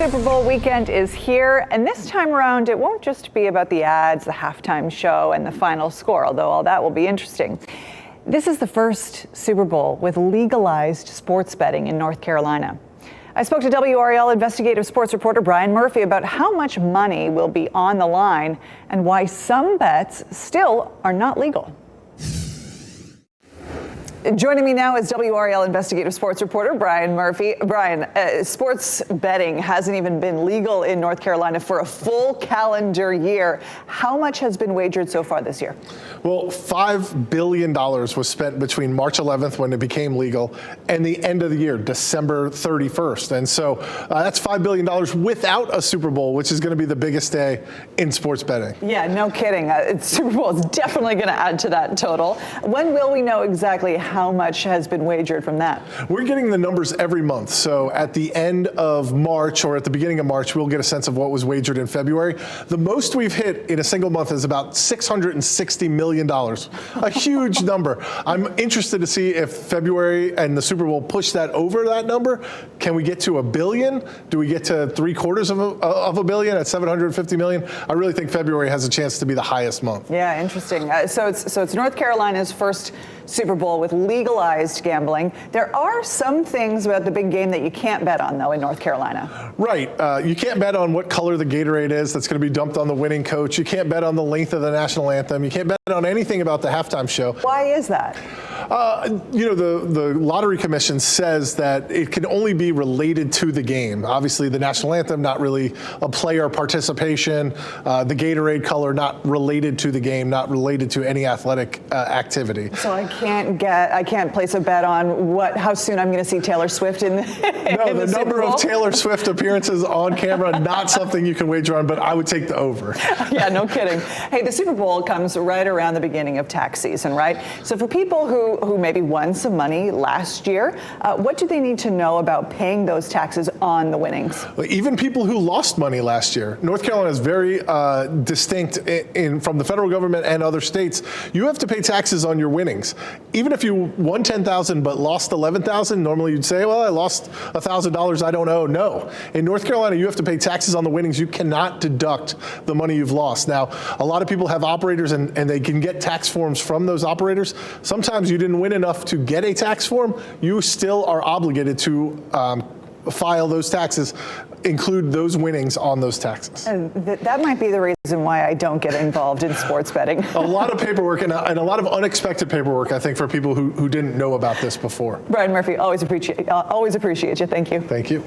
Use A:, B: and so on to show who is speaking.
A: Super Bowl weekend is here, and this time around, it won't just be about the ads, the halftime show, and the final score, although all that will be interesting. This is the first Super Bowl with legalized sports betting in North Carolina. I spoke to WRAL investigative sports reporter Brian Murphy about how much money will be on the line and why some bets still are not legal. Joining me now is WRAL investigative sports reporter Brian Murphy. Brian, sports betting hasn't even been legal in North Carolina for a full calendar year. How much has been wagered so far this year?
B: Well, $5 billion was spent between March 11th, when it became legal, and the end of the year, December 31st. And so that's $5 billion without a Super Bowl, which is going to be the biggest day in sports betting.
A: Yeah, no kidding. Super Bowl is definitely going to add to that total. When will we know exactly how much has been wagered from that?
B: We're getting the numbers every month. So at the end of March or at the beginning of March, we'll get a sense of what was wagered in February. The most we've hit in a single month is about $660 million. A huge number. I'm interested to see if February and the Super Bowl push that over that number. Can we get to $1 billion? Do we get to $750 million at $750 million? I really think February has a chance to be the highest month.
A: Yeah, interesting. So it's North Carolina's first Super Bowl with legalized gambling. There are some things about the big game that you can't bet on, though, in North Carolina.
B: Right. You can't bet on what color the Gatorade is that's going to be dumped on the winning coach. You can't bet on the length of the national anthem. You can't bet on anything about the halftime show.
A: Why is that?
B: The Lottery Commission says that it can only be related to the game. Obviously, the national anthem, not really a player participation. The Gatorade color, not related to the game, not related to any athletic activity.
A: So I can't place a bet on how soon I'm going to see Taylor Swift in the
B: No, the
A: Super
B: number
A: Bowl?
B: of Taylor Swift appearances on camera, not something you can wager on, but I would take the over.
A: Yeah, no kidding. Hey, the Super Bowl comes right around the beginning of tax season, right? So for people who maybe won some money last year, what do they need to know about paying those taxes on the winnings?
B: Even people who lost money last year, North Carolina is very distinct from the federal government and other states. You have to pay taxes on your winnings. Even if you won $10,000 but lost $11,000, normally you'd say, well, I lost $1,000, I don't owe. No. In North Carolina, you have to pay taxes on the winnings. You cannot deduct the money you've lost. Now, a lot of people have operators and they can get tax forms from those operators. Sometimes you didn't win enough to get a tax form. You still are obligated to file those taxes, include those winnings on those taxes.
A: That might be the reason why I don't get involved in sports betting.
B: A lot of paperwork and a lot of unexpected paperwork, I think, for people who didn't know about this before.
A: Brian Murphy, always appreciate you. Thank you.
B: Thank you.